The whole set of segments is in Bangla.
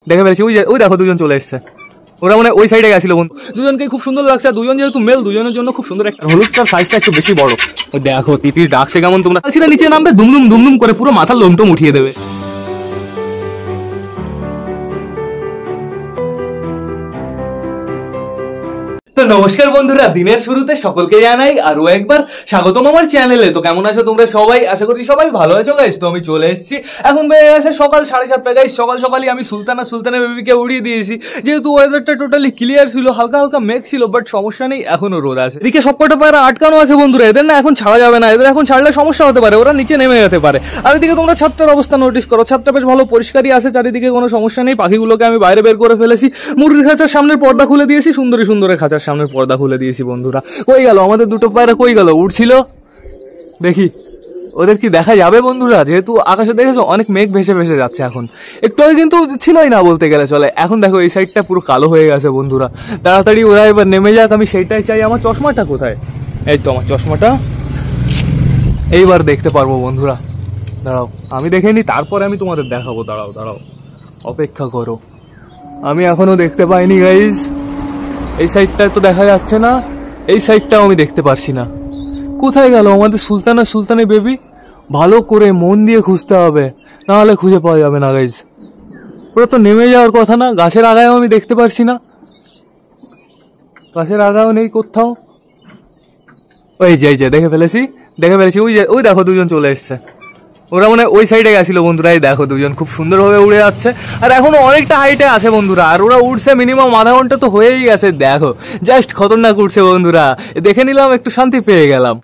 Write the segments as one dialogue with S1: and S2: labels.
S1: দেখে ফেলেছি, ওই দেখো দুজন চলে এসছে। ওরা মানে ওই সাইডে গেছিল বন্ধু। দুজনকে খুব সুন্দর লাগছে, দুজন যেহেতু মেল দুজনের জন্য খুব সুন্দর একটা হলুদটার সাইজটা একটু বেশি বড়। ওই দেখো তিতির ডাকছে কেমন, তোমরা সেটা নিচে নামবে দুমদুম দুমদুম করে পুরো মাথার লোমটোম উঠিয়ে দেবে। তো নমস্কার বন্ধুরা, দিনের শুরুতে সকলকে জানাই আরো একবার স্বাগতম আমার চ্যানেলে। তো কেমন আছো তোমরা সবাই? আশা করি সবাই ভালো আছো গাইস। তো আমি চলে এসেছি, এখন বেজে গেছে সকাল 7:30 গাইস। সকালই আমি সুলতানের বেবিকে উড়িয়ে দিয়েছি, যেহেতু ওয়েদারটা টোটালি ক্লিয়ার ছিল, হালকা হালকা মেঘ ছিল, বাট সমস্যা নেই, এখনো রোদ আছে। এদিকে সবকটা পায়রা আটকানো আছে বন্ধুরা, এদের না এখন ছাড়া যাবে না, এদের এখন ছাড়লে সমস্যা হতে পারে, ওরা নিচে নেমে যেতে পারে। আর এদিকে তোমরা ছাদটার অবস্থা নোটিস করো, ছাদটা বেশ ভালো পরিষ্কারই আছে, চারিদিকে কোনো সমস্যা নেই। পাখিগুলোকে আমি বাইরে বের করে ফেলেছি, মুরগির খাঁচার সামনের পর্দা খুলে দিয়েছি, সুন্দর খাঁচার সামনের পর্দা খুলে দিয়েছি বন্ধুরা। কই গেল আমাদের দুটো পায়রা, কই গেল? উঠছিল, দেখি ওদের কি দেখা যাবে বন্ধুরা। যেহেতু আকাশে দেখেছো অনেক মেঘ ভেসে ভেসে যাচ্ছে, এখন একটু আগে কিন্তু ছিলই না বলতে গেলে চলে। এখন দেখো এই সাইডটা পুরো কালো হয়ে গেছে বন্ধুরা। তাড়াতাড়ি ওরা এবার নেমে যাক, আমি সেইটাই চাই। আমার চশমাটা কোথায়? এই তো আমার চশমাটা, এইবার দেখতে পারবো বন্ধুরা। দাঁড়াও আমি দেখে নি, তারপরে আমি তোমাদের দেখাবো। দাঁড়াও অপেক্ষা করো, আমি এখনো দেখতে পাইনি গাইজ। এই সাইডটা তো দেখা যাচ্ছে না, এই সাইডটাও আমি দেখতে পারছি না। কোথায় গেল আমাদের সুলতানের বেবি? ভালো করে মন দিয়ে খুঁজতে হবে, না হলে খুঁজে পাওয়া যাবে না গাইজ। ওরা তো নেমে যাওয়ার কথা না, গাছের আগায়ও আমি দেখতে পারছি না, গাছের আগায়ও নেই কোথাও। ওই যে দেখে ফেলেছি, ওই দেখো দুজন চলে এসছে। ওরা মানে ওই সাইডে গেছিল বন্ধুরা। এই দেখো দুজন খুব সুন্দরভাবে উড়ে যাচ্ছে, আর এখনো অনেকটা হাইটে আছে বন্ধুরা। আর ওরা উঠছে মিনিমাম আধা ঘন্টা তো হয়েই গেছে। দেখো জাস্ট খতরনাক উঠছে বন্ধুরা, দেখে নিলাম, একটু শান্তি পেয়ে গেলাম।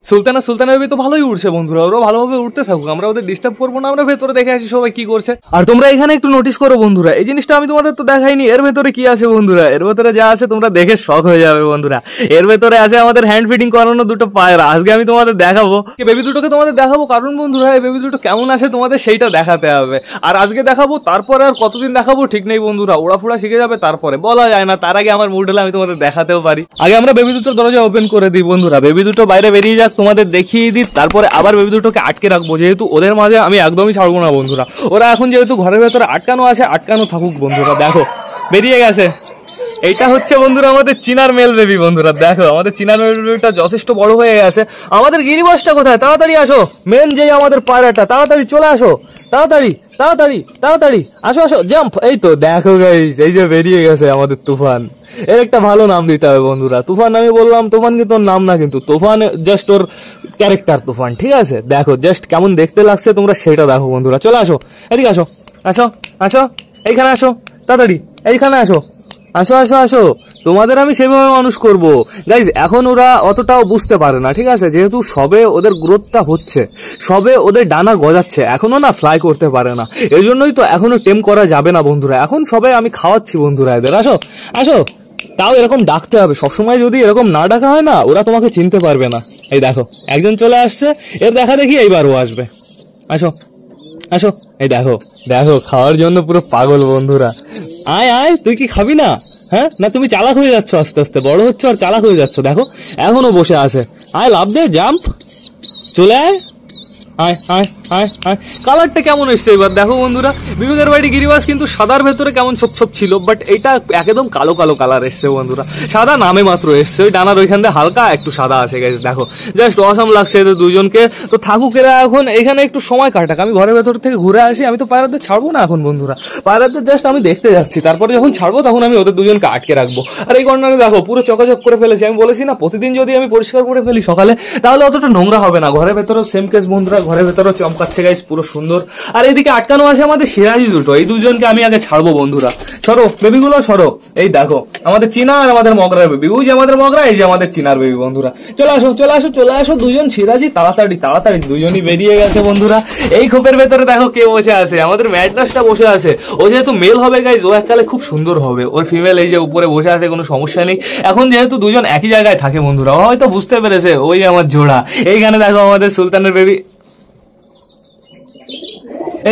S1: সুলতানের বেবি তো ভালোই উঠছে বন্ধুরা, ওরা ভালোভাবে উঠতে থাকুক, আমরা ওদের ডিস্টার্ব করবো না, আমরা ভেতরে দেখে আসি সবাই কি করছে। আর তোমরা এখানে একটু নোটিস করো বন্ধুরা, এই জিনিসটা আমি তোমাদের তো দেখাইনি, এর ভেতরে কি আছে বন্ধুরা। এর ভেতরে যা আছে তোমরা দেখে শক হয়ে যাবে বন্ধুরা। এর ভেতরে আছে আমাদের হ্যান্ড ফিটিং করানো দুটো পায়রা। আজকে আমি তোমাদের দেখাবো, বেবি দুটোকে তোমাদের দেখাবো, কারণ বন্ধুরা এই বেবি দুটো কেমন আছে তোমাদের সেইটা দেখাতে হবে। আর আজকে দেখাবো, তারপরে আর কতদিন দেখাবো ঠিক নেই বন্ধুরা, ওড়াফোড়া শিখে যাবে তারপরে, বলা যায় না। তার আগে আমার মুড হলে আমি তোমাদের দেখাতেও পারি। আগে আমরা বেবি দুটোর দরজা ওপেন করে দিই বন্ধুরা, বেবি দুটো বাইরে বেরিয়ে যাক, তোমাদের দেখিয়ে দিই, তারপরে আবার বেবি দুটোকে আটকে রাখবো, যেহেতু ওদের মাঝে আমি একদমই ছাড়বো না বন্ধুরা। ওরা এখন যেহেতু ঘরের ভেতরে আটকানো আছে, আটকানো থাকুক বন্ধুরা। দেখো বেরিয়ে গেছে, এইটা হচ্ছে বন্ধুরা আমাদের চিনার মেল বেবি বন্ধুরা। দেখো আমাদের চিনার মেল বেবিটা যথেষ্ট বড় হয়ে গেছে। আমাদের গিরিবাসটা কোথায়? তাড়াতাড়ি আসো, মেন যে আমাদের পায়রাটা, তাড়াতাড়ি চলে আসো, তাড়াতাড়ি আসো, জাম্প। এই তো দেখো গাইস, এই যে বেরিয়ে গেছে আমাদের তুফান। এর একটা ভালো নাম দিতে হবে বন্ধুরা। তুফান আমি বললাম, তুফান কিন্তু ওর নাম না, কিন্তু তুফান জাস্ট ওর ক্যারেক্টার তুফান, ঠিক আছে? দেখো জাস্ট কেমন দেখতে লাগছে তোমরা সেটা দেখো বন্ধুরা। চলে আসো, এদিকে আসো, এইখানে আসো, তাড়াতাড়ি এইখানে আসো, তোমাদের আমি সেভাবে মানুষ করবো গাইজ। এখন ওরা অতটাও বুঝতে পারে না, ঠিক আছে? যেহেতু সবে ওদের গ্রোথটা হচ্ছে, সবে ওদের ডানা গজাচ্ছে, এখনো না ফ্লাই করতে পারে না, এই জন্যই তো এখনো টেম করা যাবে না বন্ধুরা। এখন সবে আমি খাওয়াচ্ছি বন্ধুরা এদের। আসো, তাও এরকম ডাকতে হবে সবসময়, যদি এরকম না ডাকা হয় না ওরা তোমাকে চিনতে পারবে না। এই দেখো একজন চলে আসছে, এর দেখা দেখি এইবার ও আসবে। আসো, এই দেখো খাওয়ার জন্য পুরো পাগল বন্ধুরা। আয়, তুই কি খাবি না? হ্যাঁ, না তুমি চালাক হয়ে যাচ্ছ, আস্তে আস্তে বড় হচ্ছ আর চালাক হয়ে যাচ্ছ। দেখো এখনো বসে আছে, আয় লাভ দে, জাম্প, চলে আয়। কালারটা কেমন এসছে এবার দেখো বন্ধুরা। বিবেকের বাড়ি গিরিবাস কিন্তু সাদার ভেতরে কেমন ছোপ ছিল, বাট এটা একদম কালো কালার এসছে বন্ধুরা। সাদা নামে মাত্র এসছে, ওই ডানার ওইখান থেকে হালকা একটু সাদা আছে গাইস। দেখো জাস্ট অসাম লাগছে এদের দুজনকে। তো থাকুক এরা এখন এখানে একটু সময় কাটাক, আমি ঘরের ভেতর থেকে ঘুরে আসি। আমি তো পায়রাদের ছাড়বো না এখন বন্ধুরা, পায়রাদের জাস্ট আমি দেখতে যাচ্ছি, তারপরে যখন ছাড়বো তখন আমি ওদের দুজনকে আটকে রাখবো। আর এই কর্নারে দেখো পুরো চকাচক করে ফেলেছি। আমি বলেছি না প্রতিদিন যদি আমি পরিষ্কার করে ফেলি সকালে, তাহলে অতটা নোংরা হবে না। ঘরের ভেতরেও সেম কেস বন্ধুরা, ঘরের ভেতরেও চমকাচ্ছে গাইস পুরো সুন্দর। আর এইদিকে আটকানো আছে আমাদের সিরাজি দুটো, এই দুজনকে আমি আগে ছাড়বো বন্ধুরা। সরো বেবিগুলো সরো। এই দেখো আমাদের চীনা আর আমাদের মগরার বেবি, ওই যে আমাদের মগরা, এই যে আমাদের চীনার বেবি বন্ধুরা। চলে আসো দুজন সিরাজি, তাড়াতাড়ি দুজনই বেরিয়ে গেছে বন্ধুরা। এই খোপের ভেতরে দেখো কে বসে আছে, আমাদের ম্যাডনাসটা বসে আছে। ও যেহেতু মেল হবে গাইস, ও এককালে খুব সুন্দর হবে। ওর ফিমেল এই যে উপরে বসে আছে, কোনো সমস্যা নেই। এখন যেহেতু দুজন একই জায়গায় থাকে বন্ধুরা, ও হয়তো বুঝতে পেরেছে ওই আমার জোড়া। এইখানে দেখো আমাদের সুলতানের বেবি,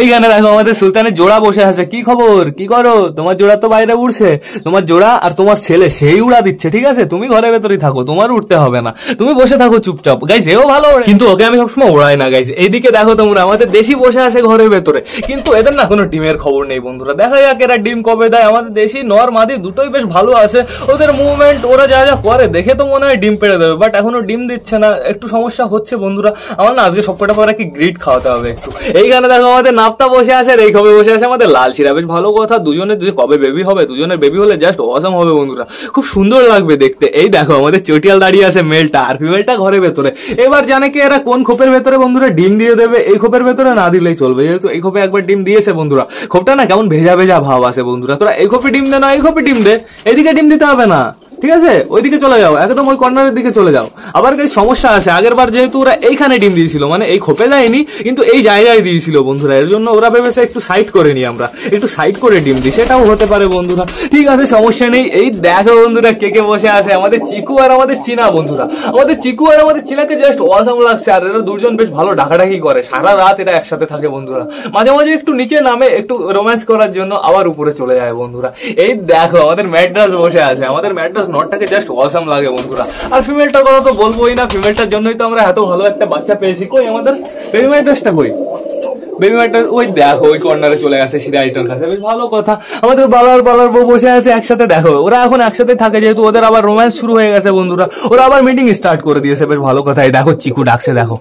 S1: এইখানে দেখো আমাদের সুলতানের জোড়া বসে আছে। কি খবর, কি করো? তোমার জোড়া তো বাইরে উড়ছে, তোমার জোড়া আর তোমার ছেলে সেই উড়া দিচ্ছে, ঠিক আছে? তুমি ঘরের ভেতরেই থাকো, তোমার উঠতে হবে না, তুমি বসে থাকো চুপচাপ। গাইস এও ভালো ওড়ে, কিন্তু ওকে আমি সবসময় ওড়াই না গাইস। এইদিকে দেখো তোমরা আমাদের দেশি বসে আছে ঘরের ভেতরে, কিন্তু এদের না কোনো ডিমের খবর নেই বন্ধুরা। দেখা যাক এরা ডিম কবে দেয়। আমাদের দেশি নর মাদি দুটোই বেশ ভালো আছে, ওদের মুভমেন্ট ওরা যা যা করে দেখে তো মনে হয় ডিম পেড়ে দেবে, বাট এখনো ডিম দিচ্ছে না, একটু সমস্যা হচ্ছে বন্ধুরা। আমার না আজকে সবকটা পরে কি গ্রিট খাওয়াতে হবে একটু। এইখানে দেখো আমাদের নাপ্তা বসে আছে, আর এই কবে বসে আছে আমাদের লাল শিরা। বেশ ভালো কথা, দুজনের যে কবে বেবি হবে, দুজনের বেবি হলে জাস্ট অসাম হবে বন্ধুরা, খুব সুন্দর লাগবে দেখতে। এই দেখো আমাদের চটিয়াল দাঁড়িয়ে আছে, মেলটা আর ফিমেলটা ঘরের ভেতরে। এবার জানে কি এরা কোন খোপের ভেতরে বন্ধুরা ডিম দিয়ে দেবে, এই খোপের ভেতরে না দিলেই চলবে, যেহেতু এই খোপে একবার ডিম দিয়েছে বন্ধুরা। খোপটা না কেমন ভেজা ভেজা ভাব আছে বন্ধুরা। তোরা এই খোপে ডিম দে না, এই খোপে ডিম দে, এদিকে ডিম দিতে হবে না, ঠিক আছে? ওইদিকে চলে যাও, একদম ওই কর্নারের দিকে চলে যাও। আবার কিছু সমস্যা আছে, আগের বার যেহেতু ওরা এইখানে ডিম দিয়েছিল, মানে এই খোপে যায়নি কিন্তু এই জায়গায় দিয়েছিল বন্ধুরা, এর জন্য ওরা ভেবেছে একটু সাইড করে নি, আমরা একটু সাইড করে ডিম দিই, সেটাও হতে পারে বন্ধুরা। ঠিক আছে, সমস্যা নেই। এই দেখো বন্ধুরা কে কে বসে আছে, আমাদের চিকু আর আমাদের চীনা বন্ধুরা। আমাদের চিকু আর আমাদের চীনাকে জাস্ট অসাম লাগছে, আর এরা দুজন বেশ ভালো ডাকাডাকি করে, সারা রাত এরা একসাথে থাকে বন্ধুরা। মাঝে মাঝে একটু নিচে নামে একটু রোম্যান্স করার জন্য, আবার উপরে চলে যায় বন্ধুরা। এই দেখো আমাদের ম্যাড্রাস বসে আছে, আমাদের ম্যাড্রাস নটটাকে জাস্ট অসাম লাগে বন্ধুরা। আর ফিমেলটার কথা তো বলবোই না, ফিমেলটার জন্যই তো আমরা এত ভালো একটা বাচ্চা পেয়েছি। কই আমাদের বেবি ম্যাড্রাসটা, কই বেবি ম্যাড্রাস? ওই দেখো ওই কর্নারে চলে গেছে সিরাইটার কাছে, বেশ ভালো কথা। আমাদের বালার বউ বসে আছে একসাথে, দেখো ওরা এখন একসাথে থাকে, যেহেতু ওদের আবার রোম্যান্স শুরু হয়ে গেছে বন্ধুরা, ওরা আবার মিটিং স্টার্ট করে দিয়েছে, বেশ ভালো কথা। এই দেখো চিকু ডাকছে, দেখো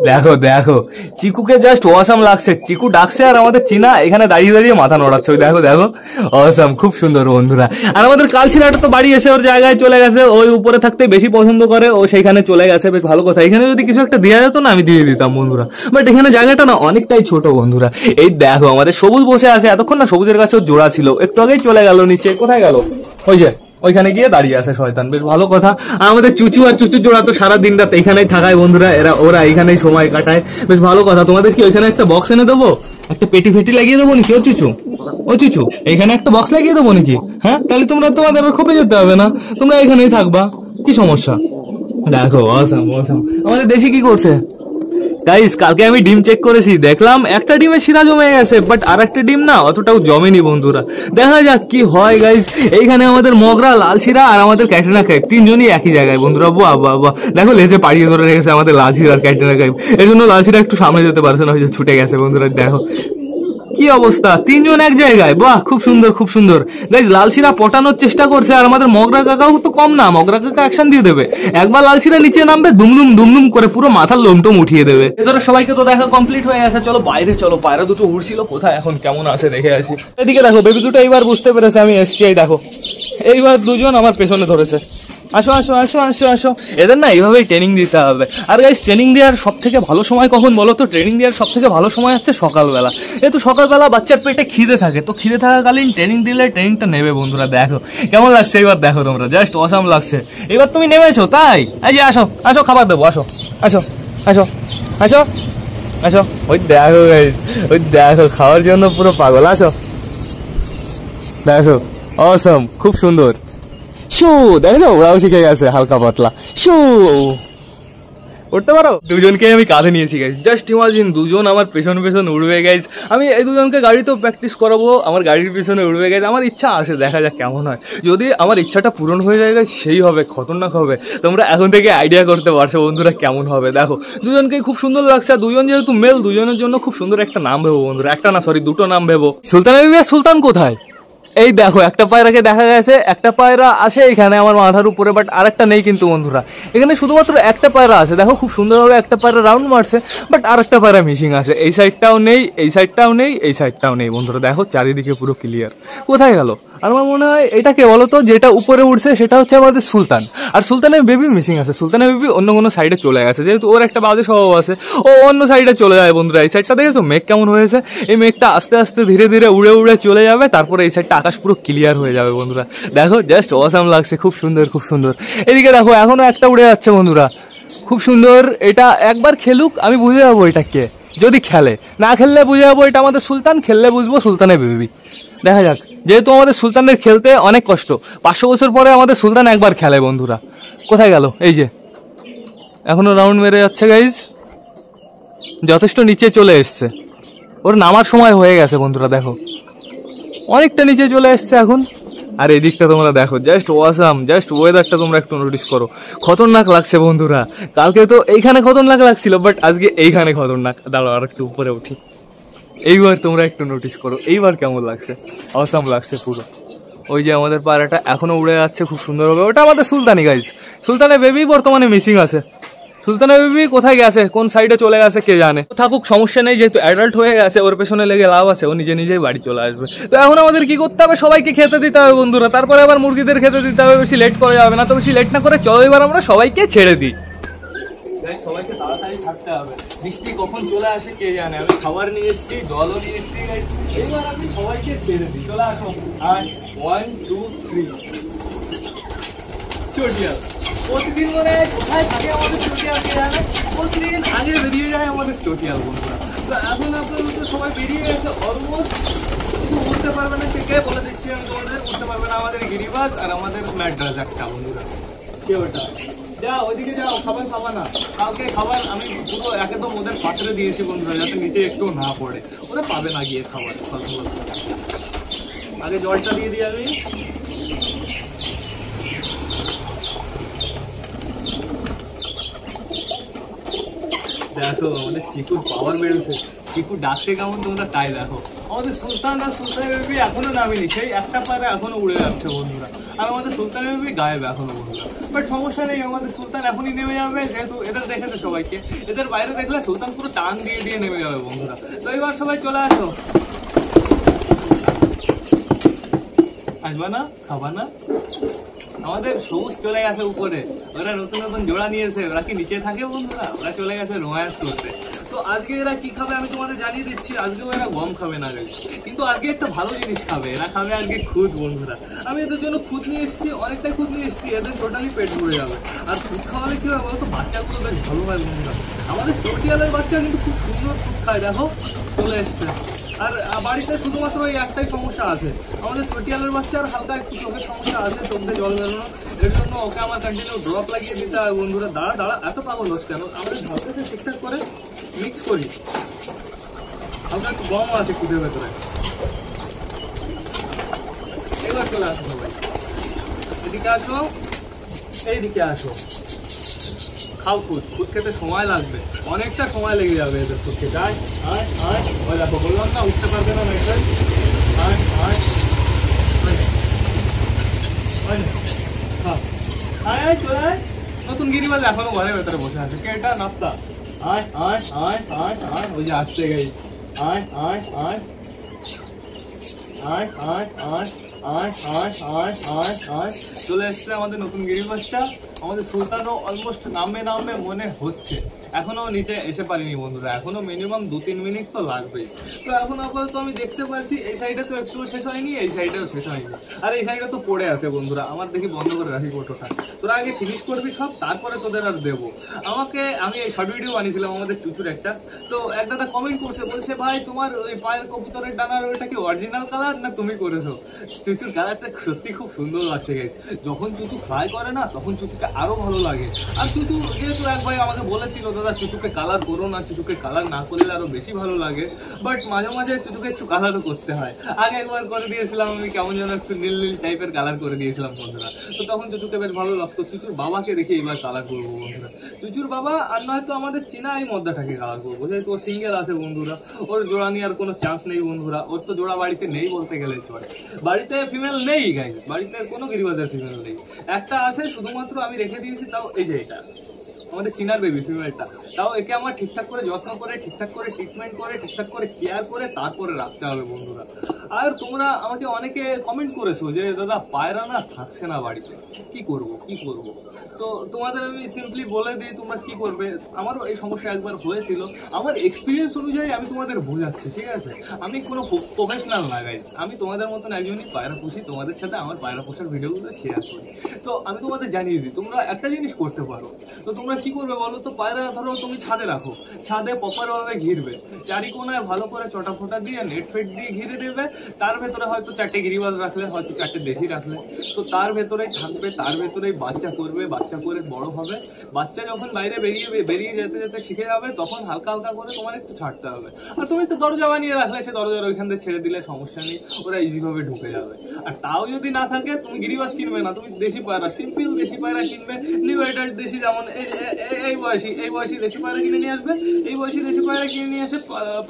S1: দেখো দেখো চিকুকে জাস্ট অসাম লাগছে, চিকু ডাকছে আর আমাদের চীনা এখানে দাঁড়িয়ে দাঁড়িয়ে মাথা নড়াচ্ছে, ওই দেখো দেখো অসাম, খুব সুন্দর বন্ধুরা। আর আমাদের কালচিরাটা তো বাড়ি এসে ওর জায়গায় চলে গেছে, ওই উপরে থাকতে বেশি পছন্দ করে, ও সেইখানে চলে গেছে, বেশ ভালো কথা। এখানে যদি কিছু একটা দেওয়া যেত না আমি দিয়ে দিতাম বন্ধুরা, বাট এখানে জায়গাটা না অনেকটাই ছোট বন্ধুরা। এই দেখো আমাদের সবুজ বসে আছে, এতক্ষণ না সবুজের কাছে ওর জোড়া ছিল, একটু আগেই চলে গেল নিচে। কোথায় গেল? ওই যে ওইখানে গিয়ে দাঁড়িয়ে আছে শয়তান, বেশ ভালো কথা। আর আমাদের চুচু আর চুচু জোড়া তো সারা দিন রাত এখানেই থাকায় বন্ধুরা, ওরা এখানেই সময় কাটায়, বেশ ভালো কথা। তোমাদের কি ওইখানে একটা বক্স এনে দেবো, একটা পেটি ফেটি লাগিয়ে দেবো নাকি? ও চুচু এইখানে একটা বক্স লাগিয়ে দেবো নাকি? হ্যাঁ, তাহলে তোমরা তোমাদের আর খোপে যেতে হবে না, তোমরা এখানেই থাকবা, কি সমস্যা? দেখো অসাম অসাম। আমাদের দেশি কি করছে গাইস? কালকে আমি ডিম চেক করেছি, দেখলাম একটা ডিমে শিরা জমে গেছে, বাট আর একটা ডিম না অতটাও জমেনি বন্ধুরা। দেখা যাক কি হয় গাইস। এইখানে আমাদের মগরা, লাল শিরা আর আমাদের ক্যাটরিনা কাইফ তিনজনই একই জায়গায় বন্ধুরা। বাহ বাহ বাহ, দেখো লেজে পাড়িয়ে ধরে রেখেছে আমাদের লাল শিরা আর ক্যাটরিনা কাইফ, এর জন্য লাল শিরা একটু সামনে যেতে পারছে না, হয়তো ছুটে গেছে বন্ধুরা। দেখো কি অবস্থা, তিনজন এক জায়গায়, বাহ খুব সুন্দর খুব সুন্দর। গাইজ লাল শিরা পটানোর চেষ্টা করছে, আর আমাদের মগরা কাকাও তো কম না, মগরা কাকা অ্যাকশন দিয়ে দেবে। একবার লাল শিরা নিচে নামবে, দুমদুম দুমদুম করে পুরো মাথার লোমটোম উঠিয়ে দেবে। এদের সবাইকে তো দেখা কমপ্লিট হয়ে গেছে, চলো বাইরে চলো। পায়রা দুটো উড়ছিল, কোথায় এখন কেমন আছে দেখে আসি। এদিকে দেখো বেবি দুটো এইবার বুঝতে পেরেছে আমি এসছি, এই দেখো এইবার দুজন আমার পেছনে ধরেছে। আসো আসো আসো আসো আসো, এদের না এইভাবেই ট্রেনিং দিতে হবে। আর গাইস ট্রেনিং দেওয়ার সব থেকে ভালো সময় কখন বলো তো? ট্রেনিং দেওয়ার সব থেকে ভালো সময় হচ্ছে সকালবেলা। যেহেতু সকালবেলা বাচ্চার পেটে খিদে থাকে, তো খিদে থাকাকালীন ট্রেনিং দিলে ট্রেনিংটা নেবে বন্ধুরা। দেখো কেমন লাগছে এবার, দেখো তোমরা জাস্ট অসাম লাগছে। এবার তুমি নেমেছো তাই? এই যে আসো আসো, খাবার দেবো, আসো আসো আসো আসো আসো। ওই দেখো গাইস, ওই দেখো খাওয়ার জন্য পুরো পাগল। আসো দেখো অসাম, খুব সুন্দর। শু দেখো ওরাও শিখে গেছে হালকা পাতলা শু, উঠতে পারো। দুজনকে আমি কাঁধে নিয়েছি গাইস, জাস্ট ইমাজিন দুজন আমার পেছন পেছন উড়বে গাইস। আমি এই দুজনকে গাড়িতেও প্র্যাকটিস করাবো, আমার গাড়ির পেছনে উড়বে গাইস। আমার ইচ্ছা আছে, দেখা যাক কেমন হয়। যদি আমার ইচ্ছাটা পূরণ হয়ে যায় গাইস, সেই হবে খতরনাক হবে। তোমরা এখন থেকে আইডিয়া করতে পারছো বন্ধুরা কেমন হবে। দেখো দুজনকেই খুব সুন্দর লাগছে, আর দুজন যেহেতু মেল, দুজনের জন্য খুব সুন্দর একটা নাম ভেবো বন্ধুরা। একটা না সরি, দুটো নাম ভেবো। সুলতান বেবি আর সুলতান কোথায়? এই দেখো একটা পায়রাকে দেখা গেছে, একটা পায়রা আছে এখানে আমার মাথার উপরে, বাট আরেকটা নেই কিন্তু বন্ধুরা। এখানে শুধুমাত্র একটা পায়রা আছে, দেখো খুব সুন্দরভাবে একটা পায়রা রাউন্ড মারছে, বাট আরেকটা পায়রা মিসিং আছে। এই সাইডটাও নেই, এই সাইডটাও নেই, এই সাইডটাও নেই বন্ধুরা। দেখো চারিদিকে পুরো ক্লিয়ার, কোথায় গেল? আর আমার মনে হয় এটাকে বলো তো, যেটা উপরে উঠছে সেটা হচ্ছে আমাদের সুলতান, আর সুলতানের বেবি মিসিং আছে। সুলতানের বেবি অন্য কোনো সাইডে চলে গেছে, যেহেতু ওর একটা বাজে স্বভাব আছে, ও অন্য সাইডে চলে যায় বন্ধুরা। এই সাইডটা দেখেছো মেঘ কেমন হয়েছে? এই মেঘটা আস্তে আস্তে ধীরে ধীরে উড়ে উড়ে চলে যাবে, তারপরে এই সাইডটা আকাশ পুরো ক্লিয়ার হয়ে যাবে বন্ধুরা। দেখো জাস্ট অসাম লাগছে, খুব সুন্দর খুব সুন্দর। এদিকে দেখো এখনো একটা উড়ে যাচ্ছে বন্ধুরা, খুব সুন্দর। এটা একবার খেলুক, আমি বুঝে যাবো এটা কে। যদি খেলে, না খেললে বুঝে যাবো এটা আমাদের সুলতান, খেললে বুঝবো সুলতানের বেবি। দেখা যাক, যেহেতু আমাদের সুলতানের খেলতে অনেক কষ্ট, 500 বছর পরে আমাদের সুলতান একবার খেলে বন্ধুরা। কোথায় গেল? এই যে এখনো রাউন্ড মেরে যাচ্ছে গাইজ, যথেষ্ট নিচে চলে এসছে। ওর নামার সময় হয়ে গেছে বন্ধুরা, দেখো অনেকটা নিচে চলে এসছে এখন। আর এদিকটা তোমরা দেখো, জাস্ট ওয়াসাম, জাস্ট ওয়েদারটা তোমরা একটু নোটিস করো, খতরনাক লাগছে বন্ধুরা। কালকে তো এইখানে খতরনাক লাগছিল, বাট আজকে এইখানে খতরনাক। দাঁড়াও আর একটু উপরে উঠি, এইবার তোমরা একটু নোটিস করো, এইবার কেমন লাগছে, অসাম লাগছে পুরো। ওই যে আমাদের পায়রাটা এখনো উড়ে যাচ্ছে খুব সুন্দরভাবে, ওটা আমাদের সুলতানি গাইজ। সুলতানের বেবি বর্তমানে মিসিং আছে। সুলতানের বেবি কোথায় গেছে, কোন সাইডে চলে গেছে কে জানে। থাকুক, সমস্যা নেই, যেহেতু অ্যাডাল্ট হয়ে গেছে, ওর পেছনে লেগে লাভ আছে, ও নিজে নিজেই বাড়ি চলে আসবে। তো এখন আমাদের কি করতে হবে, সবাইকে খেতে দিতে হবে বন্ধুরা, তারপরে আবার মুরগিদের খেতে দিতে হবে। বেশি লেট করা যাবে না, তো বেশি লেট না করে চলো এবার আমরা সবাইকে ছেড়ে দিই। সবাইকে তাড়াতাড়ি থাকতে হবে, বৃষ্টি কখন চলে আসে কে জানে। আমি খাবার নিয়ে এসেছি, জলও নিয়ে এসেছি, এইবার আমি সবাইকে ছেড়ে দিই। চলে আসো, আর 1 2 3 চটিয়াল। প্রতিদিন মানে কোথায় থাকে আমাদের চটিয়াল কে জানে, প্রতিদিন আগে বেরিয়ে যায় আমাদের চটিয়াল বন্ধুরা। তো এখন আপনাদের সবাই বেরিয়ে গেছে অলমোস্ট, কিছু বলতে পারবে না, কে বলে দিচ্ছি আমি তোমাদের, বুঝতে পারবে না। আমাদের গিরিবাজ আর আমাদের ম্যাড্রাস একটা বন্ধুরা, কে ওটা যাও ওইদিকে যাও, খাবার খাবা না। কালকে খাবার আমি পুরো একদম ওদের পাত্রে দিয়েছি বন্ধুরা, যাতে নিচে একটু না পড়ে, ওরা পাবে না গিয়ে খাবার। আগে জলটা দিয়ে দিই আমি। দেখো আমাদের চিকুর পাওয়ার বেড়েছে, চিকু ডাকছে কেমন তোমরা তাই দেখো। আমাদের সুলতান আর সুলতানের বেবি এখনো নামেনি, সেই একটা পায়রা এখনো উড়ে যাচ্ছে বন্ধুরা, আর আমাদের সুলতানের বেবি গায়েব এখনো বন্ধুরা। বাট সমস্যা নেই, আমাদের সুলতান এখনই নেমে যাবে, যেহেতু এদের দেখেছে সবাইকে, এদের বাইরে দেখলে সুলতান পুরো টান দিয়ে দিয়ে নেমে যাবে বন্ধুরা। তো এবার সবাই চলে আসো, আসবা না, খাবা না। আমাদের সবুজ চলে গেছে উপরে, ওরা নতুন নতুন জোড়া নিয়েছে, ওরা কি নিচে থাকে বন্ধুরা, ওরা চলে গেছে রোম্যান্স করতে। তো আজকে এরা কি খাবে আমি তোমাদের জানিয়ে দিচ্ছি, আজকেও এরা গম খাবে না গাইস, কিন্তু আজকে একটা ভালো জিনিস খাবে, এরা খাবে আজকে খুদ বন্ধুরা। আমি এদের জন্য খুদ নিয়ে এসেছি, অনেকটাই খুদ নিয়ে এসেছি, এদের টোটালি পেট ভরে যাবে। আর খুদ খাওয়ালে কি হবে বলতো, বাচ্চাগুলো বেশ ভালো হয় বন্ধুরা। আমাদের চটিয়ালের বাচ্চা কিন্তু খুব সুন্দর খুদ খায়, দেখো চলে এসছে। আর বাড়িতে শুধুমাত্র এই একটাই সমস্যা আছে, আমাদের চটিয়ালের বাচ্চার হালকা একটু চোখের সমস্যা আছে, চোখ দিয়ে জল বেরোনো, এর জন্য ওকে আমার কন্টিনিউ ড্রপ লাগিয়ে দিতে হয় বন্ধুরা। দাঁড়া দাঁড়া, এত পাগল হচ্ছে কেন, আমাদের ঝালটাকে ঠিকঠাক করে মিক্স করি, হালকা একটু গম আছে খুদের ভেতরে। এবার চলে আসো সবাই, এদিকে আসো, এইদিকে আসো, খাও খুদ। খুদ খেতে সময় লাগবে, অনেকটা সময় লেগে যাবে এদের খুদ খেতে। আয় আয় আয়, ওই দেখো বললাম না উঠতে পারবে না মেয়েটাই। আয় আয় আয় আয়, চলে আয়। নতুন গিরিবাজ এখনো ঘরের ভেতরে বসে আছে, কে এটা, নাস্তা। আয় আয় আয় আয় আয়, ওই যে আসতে গেই। আয় আয় আয় আয় আয় আয় আয় আয় আয় আয় আয়, চলে এসছে আমাদের নতুন গিরিবাজটা। আমাদের সুলতানও অলমোস্ট নামবে নামবে মনে হচ্ছে, এখনো নিচে এসে পারিনি বন্ধুরা, এখনো মিনিমাম 2-3 মিনিট তো লাগবেই। তো এখন আপাতত আমি দেখতে পাচ্ছি এই সাইডে তো একটু শেষ হয়নি, এই সাইডেও শেষ হয়নি, আর এই সাইডে তো পড়ে আছে বন্ধুরা। আমার দেখি বন্ধ করে রাখি ফটোটা, তোরা আগে ফিনিশ করবি সব, তারপরে তোদের আর দেবো। আমি এই শর্ট ভিডিও বানিয়েছিলাম আমাদের চুচুর একটা, তো এক দাদা কমেন্ট করছে, বলছে ভাই তোমার ওই পায়ের কবুতরের ডানার ওইটা কি অরিজিনাল কালার না তুমি করেছো। চুচুর কালারটা সত্যি খুব সুন্দর লাগছে গাইস, যখন চুচু ফ্রাই করে না তখন চুচুকে আরো ভালো লাগে। আর চুচু যেহেতু এক ভাই আমাকে বলেছিল দাদা চুচুকে কালার করো না, চুচুকে কালার না করলে আরো বেশি ভালো লাগে, বাট মাঝে মাঝে চুচুকে একটু কালারও করতে হয়। আগে একবার করে দিয়েছিলাম আমি, কেমন যেন একটু নীল নীল টাইপের কালার করে দিয়েছিলাম বন্ধুরা, তো তখন চুচুকে বেশ ভালো লাগতো। চুচুর বাবাকে দেখে এবার কালার করবো বন্ধুরা, চুচুর বাবা আর নয়তো আমাদের চীনা এই মদ্দাটাকে কালার করবো, যেহেতু ও সিঙ্গেল আছে বন্ধুরা, ওর জোড়া নিয়ে আর কোনো চান্স নেই বন্ধুরা, ওর তো জোড়া বাড়িতে নেই বলতে গেলে চলে, বাড়িতে ফিমেল নেই গাইস, বাড়িতে কোনো গিরিবাজের ফিমেল নেই, একটা আছে শুধুমাত্র আমি রেখে দিয়েছি, তাও এই যে এটা আমাদের চিনার বেবি ফিমেলটা, তাও একে আমার ঠিকঠাক করে যত্ন করে, ঠিকঠাক করে ট্রিটমেন্ট করে, ঠিকঠাক করে কেয়ার করে তারপরে রাখতে হবে বন্ধুরা। আর তোমরা আমাকে অনেকে কমেন্ট করেছো যে দাদা পায়রা না থাকছে না বাড়িতে, কি করব কি করব। তো তোমাদের আমি সিম্পলি বলে দিই তোমরা কি করবে। আমারও এই সমস্যা একবার হয়েছিল, আমার এক্সপিরিয়েন্স অনুযায়ী আমি তোমাদের বোঝাচ্ছি, ঠিক আছে? আমি কোনো প্রফেশনাল না গাইজ, আমি তোমাদের মতন একজনই পায়রা পুষি, তোমাদের সাথে আমার পায়রা পোষার ভিডিওগুলো শেয়ার করি। তো আমি তোমাদের জানিয়ে দিই তোমরা একটা জিনিস করতে পারো। তো তোমরা তোমরা কি করবে বলো তো, পায়রা ধরো তুমি ছাদে রাখো, ছাদে প্রপার ভাবে ঘিরবে, চারিকোনায় ভালো করে চটা ফোটা দিয়ে নেট ফেট দিয়ে ঘিরে দেবে। তার ভেতরে হয়তো 4টে গিরিবাজ রাখলে, হয়তো 4টে দেশি রাখলে, তো তার ভেতরেই থাকবে, তার ভেতরেই বাচ্চা করবে, বাচ্চা করে বড় হবে। বাচ্চা যখন বাইরে বেরিয়ে যেতে যেতে শিখে যাবে, তখন হালকা হালকা করে তোমার একটু ছাড়তে হবে। আর তুমি তো দরজা বানিয়ে রাখলে, সে দরজার ওইখান থেকে ছেড়ে দিলে সমস্যা নেই, ওরা ইজি ভাবে ঢুকে যাবে। আর তাও যদি না থাকে, তুমি গিরিবাজ কিনবে না, তুমি দেশি পায়রা, সিম্পল দেশি পায়রা কিনবে, নিউ এডাল্ট দেশি, যেমন এই বয়সী দেশি পায়রা কিনে নিয়ে আসবে। এই বয়সী দেশি পায়রা কিনে নিয়ে এসে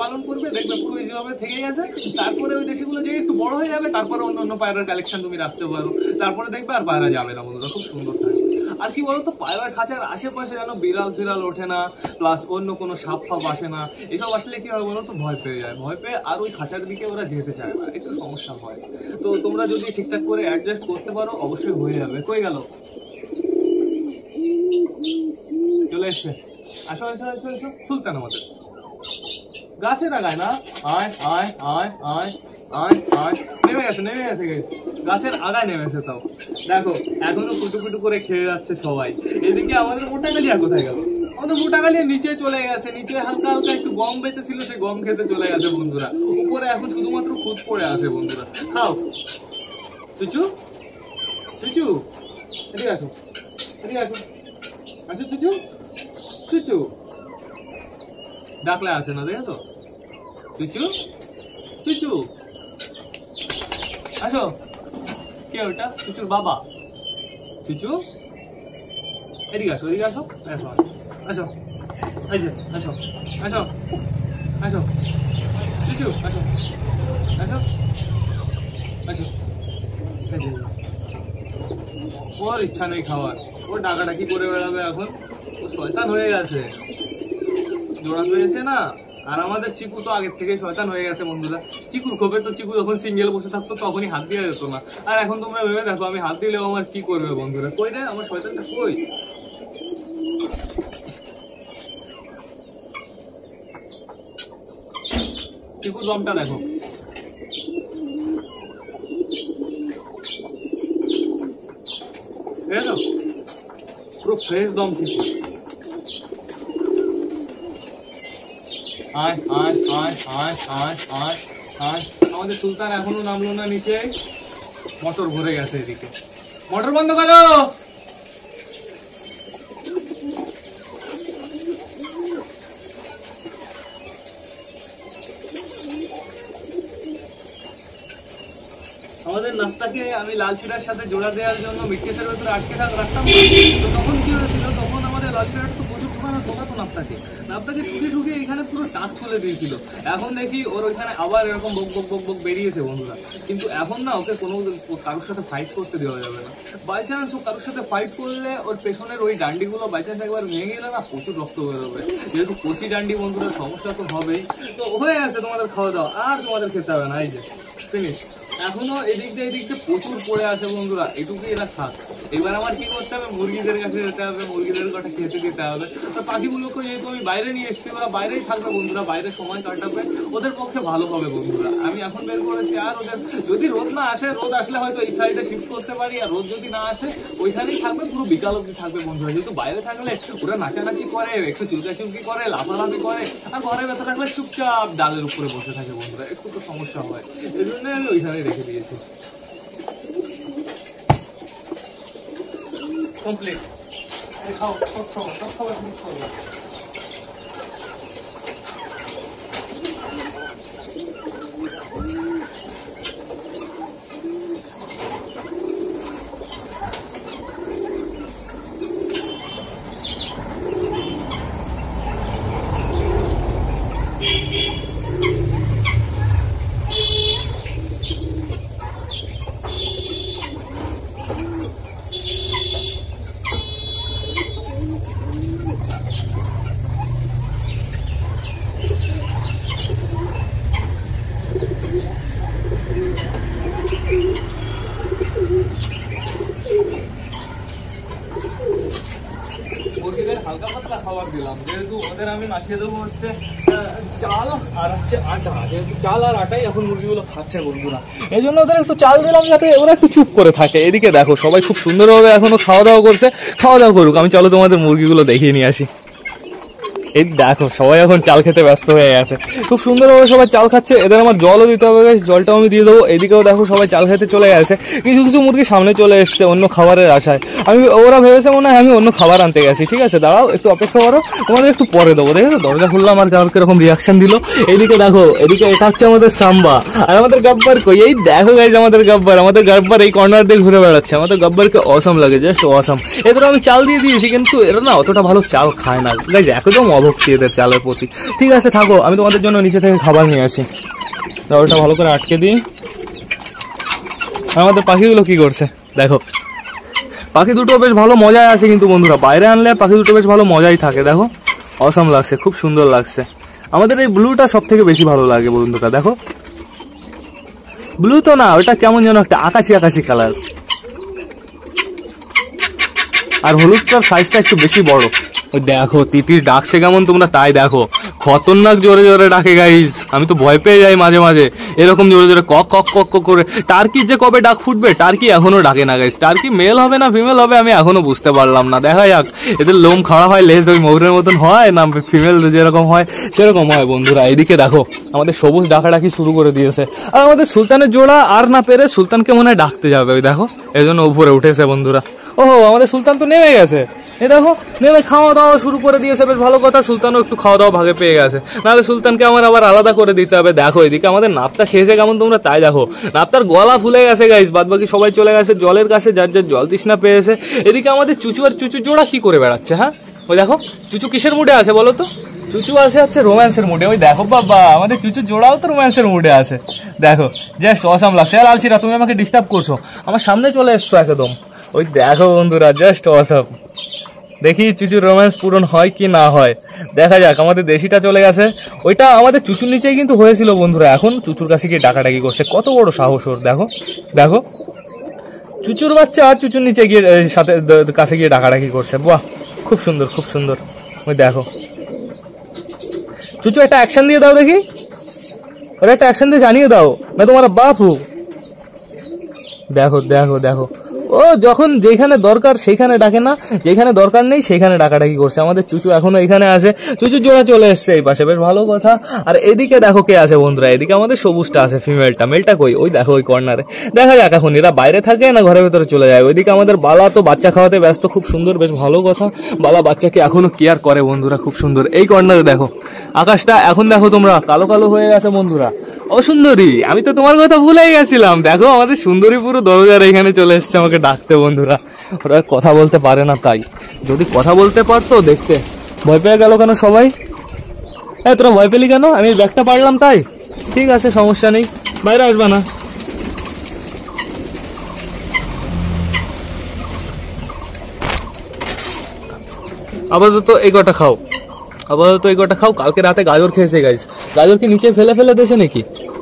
S1: পালন করবে, দেখবে পুরো ইজি ভাবে থেকে গেছে। তারপরে ওই দেশিগুলো যে একটু বড় হয়ে যাবে, তারপরে অন্য অন্য পায়রার কালেকশন তুমি রাখতে পারো। তারপরে দেখবে আর পায়রা যাবে না বন্ধুরা, খুব সুন্দর থাকে। আর কি বলতো, পায়রার খাঁচার আশেপাশে যেন বিড়াল ফিরাল ওঠে না, প্লাস অন্য কোনো সাপ ফাপ আসে না। এসব আসলে কি হয় বলো তো, ভয় পেয়ে যায়, ভয় পেয়ে আর ওই খাঁচার দিকে ওরা যেতে চায় না, একটু সমস্যা হয়। তো তোমরা যদি ঠিকঠাক করে অ্যাডজাস্ট করতে পারো, অবশ্যই হয়ে যাবে। কই গেল? চলে এসছে, আসো আসো আসো আসো, সুলতান আমাদের গাছে লাগায় না, আয় আয় আয় আয় আয় আয়, নেমে গেছে গাছের আগায় নেমেছে। তাও দেখো এখনো কুটু কুটু করে খেয়ে যাচ্ছে সবাই। এদিকে আমাদের মোটা কালিয়া কোথায় গেল? আমাদের মোটা কালিয়া নিচে চলে গেছে, নিচে হালকা হালকা একটু গম বেঁচেছিল, সেই গম খেতে চলে গেছে বন্ধুরা। উপরে এখন শুধুমাত্র খুদ পড়ে আছে বন্ধুরা। খাও চুচু, চুচু এদিকে আসো, এদিকে আসো, আসো চুচু, চুচু ডাকলে আসে না, দেখেছো? চুচু, চুচু আসো। কে ওটা? চুচুর বাবা। চুচু এদিকে আসো, এদিকে আসো, আসো আসো, এই যে আসো, আসো আসো, চুচু আসো, আসো আসো। ওর ইচ্ছা নেই খাওয়ার, ও ডাকাডাকি করে বেড়াবে এখন, ও শয়তান হয়ে গেছে, জোড়া পেয়েছে না। আর আমাদের চিকু তো আগের থেকে শয়তান হয়ে গেছে বন্ধুরা। চিকুর খোপে তো চিকু যখন সিঙ্গেল বসে থাকতো তখনই হাত দেওয়া যেত না, আর এখন তোমরা ভেবে দেখো আমি হাত দিলেও আমার কি করবে বন্ধুরা। কই রে আমার শয়তানটা, কই? চিকুর দমটা দেখো, দেখেছো? পুরো ফ্রেশ দম চিকু। আয় আয় আয় আয় আয় আয় আয়। আমাদের সুলতান এখনো নামলো না নিচে, মোটর ভরে গেছে এদিকে। মোটর বন্ধ করো। আমাদের নাস্তাকে আমি লাল শিরার সাথে জোড়া দেওয়ার জন্য মিটকেসের ভেতরে আটকে রাখতাম, তো তখন কি হয়েছিল, তখন আমাদের লাল শিরাটা তো প্রচুর পরিমাণে ঢোকাতো নাস্তাকে ঢুকে এখানে পুরো টাচ চলে দিয়েছিল। এখন দেখি ওর ওইখানে আবার এরকম বক বক বক বক বেরিয়েছে বন্ধুরা। কিন্তু এখন না ওকে কোনো কারোর সাথে ফাইট করতে দেওয়া যাবে না। বাই চান্স ও কারোর সাথে ফাইট করলে ওর পেছনের ওই ডান্ডিগুলো বাই চান্স একবার ভেঙে গেলে না, প্রচুর রক্ত বেরোবে। যেহেতু কচি ডান্ডি বন্ধুরা, সমস্যা তো হবেই। তো হয়ে গেছে তোমাদের খাওয়া দাওয়া, আর তোমাদের খেতে হবে না, এই যে ফিনিশ। এখনো এদিকটা প্রচুর পড়ে আছে বন্ধুরা, এটুকুই এরা খাক। এবার আমার কি করতে হবে, মুরগিদের কাছে যেতে হবে, মুরগিদের কাছে খেতে দিতে হবে। তো পাখিগুলোকে যেহেতু আমি বাইরে নিয়ে এসেছি, ওরা বাইরেই থাকবে বন্ধুরা, বাইরে সময় কাটাবে, ওদের পক্ষে ভালো হবে বন্ধুরা। আমি এখন বের করেছি, আর ওদের যদি রোদ না আসে, রোদ আসলে হয়তো এই সাইডে শিফট করতে পারি, আর রোদ যদি না আসে ওইখানেই থাকবে, পুরো বিকাল অব্দি থাকবে বন্ধুরা। যেহেতু বাইরে থাকলে ওরা নাচানাচি করে, একটু চুলকাচুলকি করে, লাফালাফি করে, আর ঘরে ভেতরে থাকলে চুপচাপ ডালের উপরে বসে থাকে বন্ধুরা, একটু তো সমস্যা হয়। এই জন্য আমি ওইখানে রেখে দিয়েছি। কমপ্লিট। খাও সব খাবার ফিনিশ করবো। মুরগিদের হালকা পাতলা খাবার দিলাম, যেহেতু ওদের আমি মাখিয়ে দেবো হচ্ছে চাল আর হচ্ছে আটা, যেহেতু চাল আর আটাই এখন মুরগিগুলো খাচ্ছে বন্ধুরা, এই জন্য ওদের একটু চাল দিলাম যাতে ওরা একটু চুপ করে থাকে। এদিকে দেখো সবাই খুব সুন্দরভাবে এখনো খাওয়া দাওয়া করছে, খাওয়া দাওয়া করুক, আমি চলো তোমাদের মুরগিগুলো দেখিয়ে নিয়ে আসি। এই দেখো সবাই এখন চাল খেতে ব্যস্ত হয়ে গেছে, খুব সুন্দরভাবে সবাই চাল খাচ্ছে। এদের আমার জলও দিতে হবে, জলটাও আমি দিয়ে দেবো। এদিকেও দেখো সবাই চাল খেতে চলে গেছে, কিছু কিছু মুরগি সামনে চলে এসছে অন্য খাবারের আশায়। ওরা ভেবেছে মনে হয় আমি অন্য খাবার আনতে গেছি। ঠিক আছে, দাঁড়াও একটু অপেক্ষা করো, তোমাদের একটু পরে দেবো। দেখো দরজা খুললাম আর কার কিরকম রিয়াকশন দিল। এইদিকে দেখো, এদিকে এটা হচ্ছে আমাদের সাম্বা, আর আমাদের গাব্বার কই? এই দেখো গাইজ আমাদের গাব্বার এই কর্নার দিয়ে ঘুরে বেড়াচ্ছে। আমাদের গাব্বারকে অসম লাগে, জাস্ট অসম। এদের আমি চাল দিয়ে দিয়েছি, কিন্তু এরা না অতটা ভালো চাল খায় না গাইজ, একদম অভক্তি এদের চালের প্রতি। ঠিক আছে থাকো, আমি তোমাদের জন্য নিচে থেকে খাবার নিয়ে আসি। দরজাটা ভালো করে আটকে দিই। আমাদের পাখিগুলো কি করছে দেখো, পাখি দুটো বেশ ভালো মজায় আছে কিন্তু বন্ধুরা, বাইরে আনলে পাখি দুটো বেশ ভালো মজাই থাকে। দেখো অসম লাগছে, খুব সুন্দর লাগছে। আমাদের এই ব্লুটা সব থেকে বেশি ভালো লাগে বন্ধুরা, দেখো ব্লু তো না, ওটা কেমন যেন একটা আকাশি আকাশি কালার, আর হলুদটার সাইজটা একটু বেশি বড়। ওই দেখো তিতির ডাকছে কেমন তোমরা তাই দেখো, খতরনাক জোরে জোরে ডাকে গাইস, আমি তো ভয় পেয়ে যাই মাঝে মাঝে, এরকম জোরে জোরে কক কক কক কক করে। টার্কির যে কবে ডাক ফুটবে, টার্কি এখনো ডাকে না গাইস। টার্কি মেল হবে না ফিমেল হবে আমি এখনো বুঝতে পারলাম না, দেখা যাক। এদের লোম খাড়া হয়, লেজ ওই ময়ূরের মতন হয় না, ফিমেল যেরকম হয় সেরকম হয় বন্ধুরা। এদিকে দেখো আমাদের সবুজ ডাকাডাকি শুরু করে দিয়েছে, আর আমাদের সুলতানের জোড়া আর না পেরে সুলতানকে মনে হয় ডাকতে যাবে। ওই দেখো এই জন্য উপরে উঠেছে বন্ধুরা। ওহো আমাদের সুলতান তো নেমে গেছে, এই দেখো নেমে খাওয়া দাওয়া শুরু করে দিয়েছে, বেশ ভালো কথা। সুলতানও একটু খাওয়া দাওয়া ভাগে পেয়ে গেছে, নাহলে সুলতানকে আমার আবার আলাদা করে দিতে হবে। দেখো এদিকে আমাদের নাপটা খেয়েছে কেমন তোমরা তাই দেখো, নাপটার গলা ফুলে গেছে গাইস, বাদ বাকি সবাই চলে গেছে জলের কাছে, যার যার জল তৃষ্ণা পেয়েছে। এদিকে আমাদের চুচু আর চুচু জোড়া কি করে বেড়াচ্ছে। হ্যাঁ ওই দেখো চুচু কিসের মুডে আছে বলো তো? চুচু আছে হচ্ছে রোম্যান্সের মুডে। ওই দেখো বাবা আমাদের চুচু জোড়াও তো রোম্যান্সের মুডে আছে, দেখো জাস্ট অসাম লাগছে। আলসিরা তুমি আমাকে ডিস্টার্ব করছো, আমার সামনে চলে এসছো একদম। ওই দেখো বন্ধুরা জাস্ট অসাম। দেখি চুচুর রোম্যান্স পূরণ হয় কি না হয়, দেখা যাক। আমাদের দেশিটা চলে গেছে, ওইটা আমাদের চুচুর নিচেই কিন্তু হয়েছিল বন্ধুরা। এখন চুচুর কাছে গিয়ে ডাকাডাকি করছে, কত বড় সাহস ওর। দেখো দেখো চুচুর বাচ্চা আর চুচুর নিচে গিয়ে সাথে কাছে গিয়ে ডাকাডাকি করছে। বাহ খুব সুন্দর খুব সুন্দর। ওই দেখো চুচু একটা অ্যাকশন দিয়ে দাও দেখি, ওরা একটা অ্যাকশন দিয়ে জানিয়ে দাও না তোমার বাপু। দেখো দেখো দেখো, ও যখন যেখানে দরকার সেখানে ডাকে না, যেখানে দরকার নেই সেখানে ডাকাডাকি করছে। আমাদের চুচু এখনো এখানে আছে, চুচু জোড়া চলে এসছে এই পাশে, বেশ ভালো কথা। আর এদিকে দেখো কে আছে বন্ধুরা, এদিকে আমাদের সবুজটা আছে, ফিমেলটা। মেলটা কই? ওই দেখো ওই কর্নারে। দেখা যাক এখন এরা বাইরে থাকে না ঘরের ভেতরে চলে যায়। ওইদিকে আমাদের বালা তো বাচ্চা খাওয়াতে ব্যস্ত, খুব সুন্দর বেশ ভালো কথা। বালা বাচ্চাকে এখনো কেয়ার করে বন্ধুরা, খুব সুন্দর। এই কর্নারে দেখো আকাশটা এখন দেখো তোমরা কালো কালো হয়ে গেছে বন্ধুরা। ও সুন্দরী, আমি তো তোমার কথা ভুলেই গেছিলাম। দেখো আমাদের সুন্দরী পুরো দরজার এখানে চলে এসছে আমাকে ডাকতে বন্ধুরা। ওরা কথা বলতে পারে না, তাই যদি কথা বলতে পারতো দেখতে। ভয় পেয়ে গেল কেন সবাই? হ্যাঁ তোরা ভয় পেলি কেন? আমি ব্যাগটা পারলাম তাই। ঠিক আছে সমস্যা নেই, বাইরে আসবে না। আপাতত এই কটা খাও, আপাতত এই কটা খাও। কালকে রাতে গাজর খেয়েছে গাইস, গাজর কি নিচে ফেলে ফেলে দিয়েছে নাকি?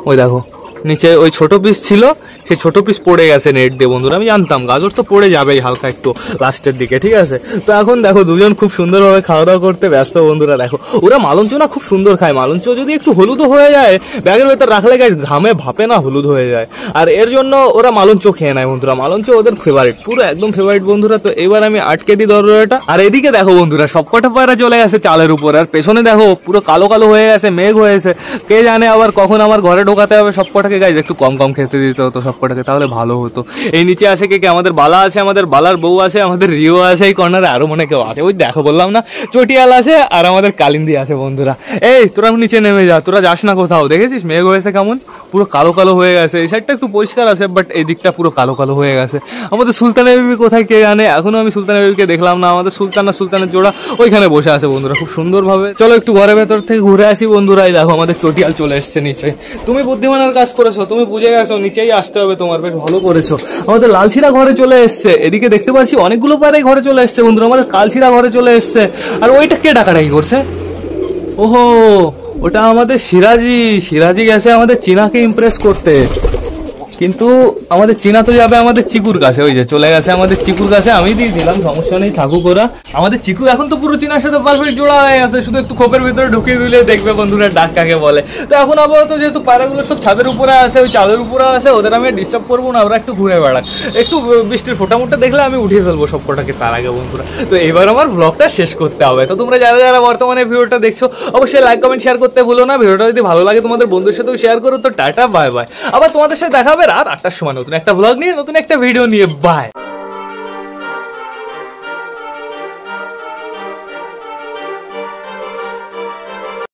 S1: ওই দেখো নিচে ওই ছোট পিস ছিল, সেই ছোট পিস পড়ে গেছে নেট দিয়ে বন্ধুরা। আমি জানতাম গাজর তো পড়ে যাবেই হালকা একটু লাস্টের দিকে, ঠিক আছে। তো এখন দেখো দুজন খুব সুন্দরভাবে খাওয়া দাওয়া করতে ব্যস্ত বন্ধুরা। দেখো ওরা মালঞ্চ না খুব সুন্দর খায়, মালঞ্চ যদি একটু হলুদও হয়ে যায় ব্যাগের ভেতর রাখলে গাইস ঘামে ভাপে না হলুদ হয়ে যায়, আর এর জন্য ওরা মালঞ্চ খেয়ে নেয় বন্ধুরা। মালঞ্চ ওদের ফেভারিট, পুরো একদম ফেভারিট বন্ধুরা। তো এবার আমি আটকে দিই দরজাটা। আর এদিকে দেখো বন্ধুরা সবকটা পায়রা চলে গেছে চালের উপর, আর পেছনে দেখো পুরো কালো কালো হয়ে গেছে, মেঘ হয়েছে। কে জানে আবার কখন আমার ঘরে ঢোকাতে হবে সবকটাকে গাইস। একটু কম কম খেতে দিতে হতো সবকটাকে, তাহলে ভালো হতো। এই নিচে আছে কে কে? আমাদের বালা আছে, আমাদের বালার বউ আছে, আমাদের রিও আছে, এই কর্নারে আরো মনে কেউ আছে। ওই দেখো বললাম না চটিয়াল আছে, আর আমাদের কালিন্দি আছে বন্ধুরা। এই তোরা নিচে নেমে যা, তোরা যাস না কোথাও। দেখেছিস মেঘ হয়েছে কেমন, পুরো কালো কালো হয়ে গেছে। এই সাইডটা একটু পরিষ্কার আছে, বাট এই দিকটা পুরো কালো কালো হয়ে গেছে। আমাদের সুলতানের বেবি কোথায় কে জানে, এখনো আমি সুলতানের বেবিকে দেখলাম না। আমাদের সুলতান আর সুলতানের জোড়া ওইখানে বসে আছে বন্ধুরা খুব সুন্দর ভাবে। চলো একটু ঘরের ভেতর থেকে ঘুরে আসি বন্ধুরা। এই দেখো আমাদের চটিয়াল চলে এসছে নিচে। তুমি বুদ্ধিমানের কাজ করেছো, তুমি বুঝে গেছো নিচেই আসতে হবে তোমার, বেশ ভালো করেছো। আমাদের লালছিরা ঘরে চলে এসছে, এদিকে দেখতে পাচ্ছি অনেকগুলো পায়রাই ঘরে চলে এসছে বন্ধুরা। আমাদের কালছিরা ঘরে চলে এসছে। আর ওইটা কে ডাকাডাকি করছে? ওহো ওটা আমাদের সিরাজি। সিরাজি গেছে আমাদের চীনাকে ইমপ্রেস করতে। কিন্তু আমাদের চিনা তো যাবে আমাদের চিকুর কাছে, ওই যে চলে গেছে আমাদের চিকুর কাছে, আমি দিয়ে দিলাম, সমস্যা নেই, থাকুক ওরা। আমাদের চিকু এখন তো পুরো চিনার সাথে পারফেক্ট জোড়া হয়ে আছে, শুধু একটু খোপের ভিতরে ঢুকিয়ে দিলে দেখবে বন্ধুরা ডাক কাকে বলে। তো এখন আপাতত যেহেতু পায়রাগুলো সব ছাদের উপরে আছে, ওই চাঁদের উপরে আছে, ওদের আমি ডিস্টার্ব করবো না, ওরা একটু ঘুরে বেড়াক, একটু বৃষ্টির ফোটা মোটা দেখলে আমি উঠিয়ে ফেলবো সব কটাকে তার আগে বন্ধুরা। তো এবার আমার ব্লগটা শেষ করতে হবে। তো তোমরা যারা যারা বর্তমানে ভিডিওটা দেখছো অবশ্যই লাইক কমেন্ট শেয়ার করতে ভুলো না। ভিডিওটা যদি ভালো লাগে তোমাদের বন্ধুদের সাথেও শেয়ার করো। তো টাটা বাই বাই, আবার তোমাদের সাথে দেখা হবে রাত 8টার সময় নতুন একটা ব্লগ নিয়ে, নতুন একটা ভিডিও নিয়ে। বাই।